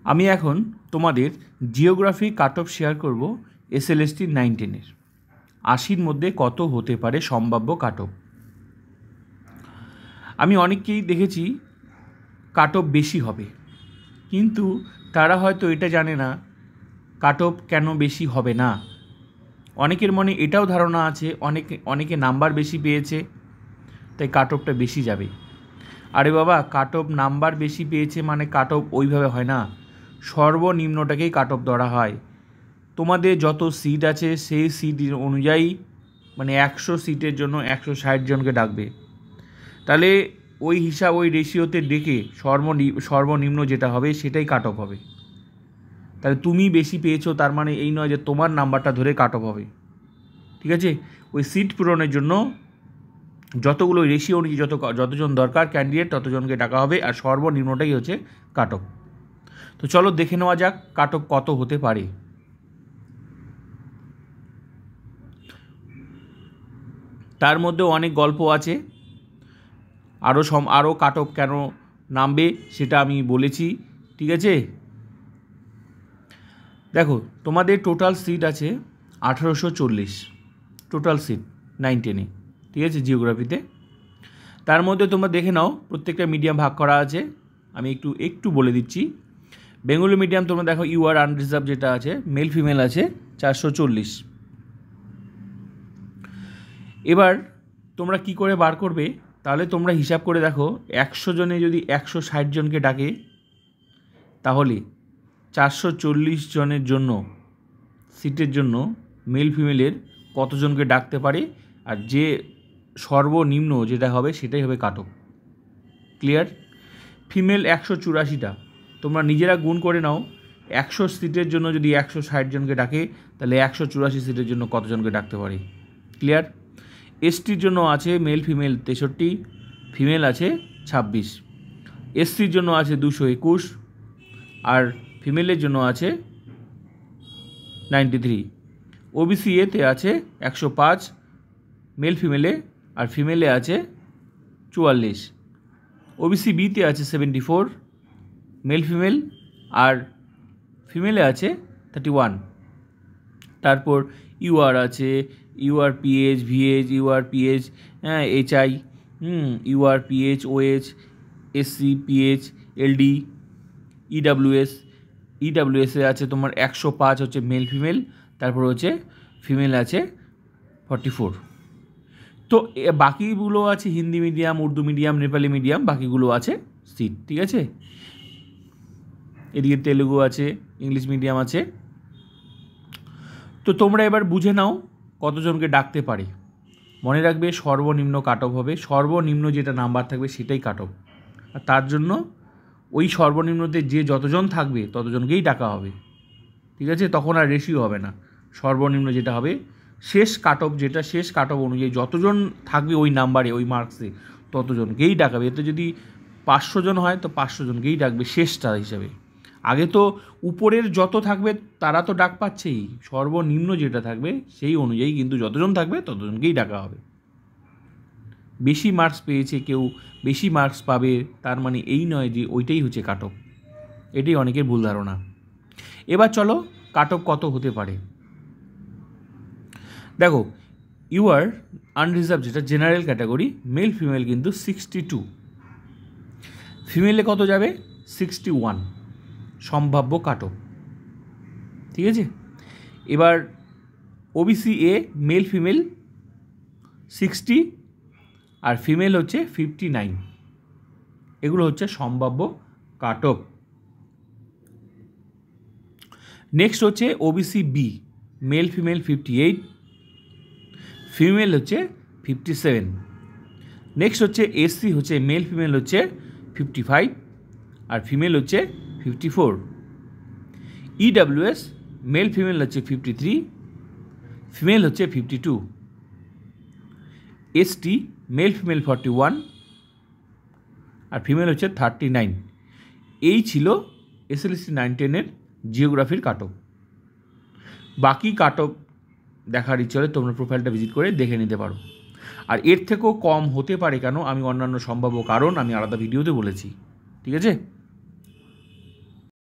আমি এখন তোমাদের জিওগ্রাফি কাট অফ শেয়ার করব এসএলএসটি 9-10-এর 80-র মধ্যে কত হতে পারে সম্ভাব্য কাট অফ। আমি অনেককেই দেখেছি কাট অফ বেশি হবে, কিন্তু তারা হয়তো এটা জানে না কাট অফ কেন বেশি হবে না। অনেকের মনে এটাও ধারণা আছে অনেকে নাম্বার বেশি পেয়েছে তাই কাট অফটা বেশি যাবে। আরে বাবা, কাট অফ নাম্বার বেশি পেয়েছে মানে কাট অফ ওইভাবে হয় না, সর্বনিম্নটাকেই কাট অফ ধরা হয়। তোমাদের যত সিট আছে সেই সিট অনুযায়ী মানে 100 সিটের জন্য 160 জনকে ডাকবে, তাহলে ওই হিসাব ওই রেশিওতে ডেকে সর্বনিম্ন যেটা হবে সেটাই কাট অফ হবে। তাহলে তুমি বেশি পেয়েছো তার মানে এই নয় যে তোমার নাম্বারটা ধরে কাট অফ হবে, ঠিক আছে? ওই সিট পূরণের জন্য যতগুলো রেশিও অনুযায়ী যতজন দরকার ক্যান্ডিডেট ততজনকে ডাকা হবে, আর সর্বনিম্নটাই হচ্ছে কাট অফ। তো চলো দেখে নেওয়া যাক কাট অফ কত হতে পারে। তার মধ্যে অনেক গল্প আছে, আরও কাট অফ কেন নামবে সেটা আমি বলেছি, ঠিক আছে? দেখো, তোমাদের টোটাল সিট আছে 1840 টোটাল সিট 9-10-এ, ঠিক আছে, জিওগ্রাফিতে। তার মধ্যে তোমরা দেখে নাও প্রত্যেকটা মিডিয়াম ভাগ করা আছে, আমি একটু বলে দিচ্ছি। বেঙ্গলি মিডিয়াম তোমরা দেখো ইউআর আনরিজার্ভ যেটা আছে মেল ফিমেল আছে 440। এবার তোমরা কি করে বার করবে, তাহলে তোমরা হিসাব করে দেখো 100 জনে যদি 160 জনকে ডাকে তাহলে 440 জনের জন্য সিটের জন্য মেল ফিমেলের কতজনকে ডাকতে পারে, আর যে সর্বনিম্ন যেটা হবে সেটাই হবে কাট অফ। ক্লিয়ার? ফিমেল 184টা, তোমরা নিজেরা গুণ করে নাও 100 সিটের জন্য যদি 160 জনকে ডাকে তাহলে 184 সিটের জন্য কতজনকে ডাকতে পারে। ক্লিয়ার? এসটির জন্য আছে মেল ফিমেল 63, ফিমেল আছে 26। এসসির জন্য আছে 221 আর ফিমেলের জন্য আছে 93। ওবিসি এতে আছে 105 মেল ফিমেলে, আর ফিমেলে আছে 44। ওবিসি বিতে আছে 74 মেল ফিমেল, আর ফিমেলে আছে 31। তারপর ইউআর আছে, UR PH, VH, UR PH, হ্যাঁ, HI, UR PH, OH, SC PH, LD, ইডাব্লিউএসে আছে তোমার 105 হচ্ছে মেল ফিমেল, তারপর হচ্ছে ফিমেল আছে 44। তো বাকিগুলো আছে Hindi medium, Urdu medium, Nepali medium, বাকিগুলো আছে সিট, ঠিক আছে? এদিকে তেলুগু আছে, ইংলিশ মিডিয়াম আছে। তো তোমরা এবার বুঝে নাও কতজনকে ডাকতে পারে। মনে রাখবে সর্বনিম্ন কাট অফ হবে, সর্বনিম্ন যেটা নাম্বার থাকবে সেটাই কাট অফ, আর তার জন্য ওই সর্বনিম্নতে যে যতজন থাকবে ততজনকেই ডাকা হবে, ঠিক আছে? তখন আর রেশিও হবে না, সর্বনিম্ন যেটা হবে শেষ কাট অফ অনুযায়ী যতজন থাকবে ওই নাম্বারে ওই মার্কসে ততজনকেই ডাকাবে। এতে যদি 500 জন হয় তো 500 জনকেই ডাকবে শেষটা হিসাবে। আগে তো উপরের যত থাকবে তারা তো ডাক পাচ্ছেই, সর্বনিম্ন যেটা থাকবে সেই অনুযায়ী কিন্তু যতজন থাকবে ততজনকেই ডাকা হবে। বেশি মার্কস পেয়েছে কেউ, বেশি মার্কস পাবে তার মানে এই নয় যে ওইটাই হচ্ছে কাট অফ, এটাই অনেকের ভুল ধারণা। এবার চলো কাট অফ কত হতে পারে। দেখো, ইউআর আনরিজার্ভ যেটা জেনারেল ক্যাটাগরি মেল ফিমেল কিন্তু 62, ফিমেলে কত যাবে 61 সম্ভাব্য কাট অফ, ঠিক আছে? এবার ওবিসি এ মেল ফিমেল 60 আর ফিমেল হচ্ছে 59, এগুলো হচ্ছে সম্ভাব্য কাট অফ। নেক্সট হচ্ছে OBC B male female 58, female হচ্ছে 57। নেক্সট হচ্ছে এসসি হচ্ছে মেল ফিমেল হচ্ছে 55 আর ফিমেল হচ্ছে 54। ইডাব্লিউএস মেল ফিমেল হচ্ছে 53, ফিমেল হচ্ছে 52। এসটি মেল ফিমেল 41 আর ফিমেল হচ্ছে 39। এই ছিল এসএলএসটি 9-10-এর জিওগ্রাফির কাট অফ। বাকি কাট অফ দেখার ইচ্ছে হলে তোমরা প্রোফাইলটা ভিজিট করে দেখে নিতে পারো। আর এর থেকেও কম হতে পারে কেন আমি অন্যান্য সম্ভাব্য কারণ আমি আলাদা ভিডিওতে বলেছি, ঠিক আছে?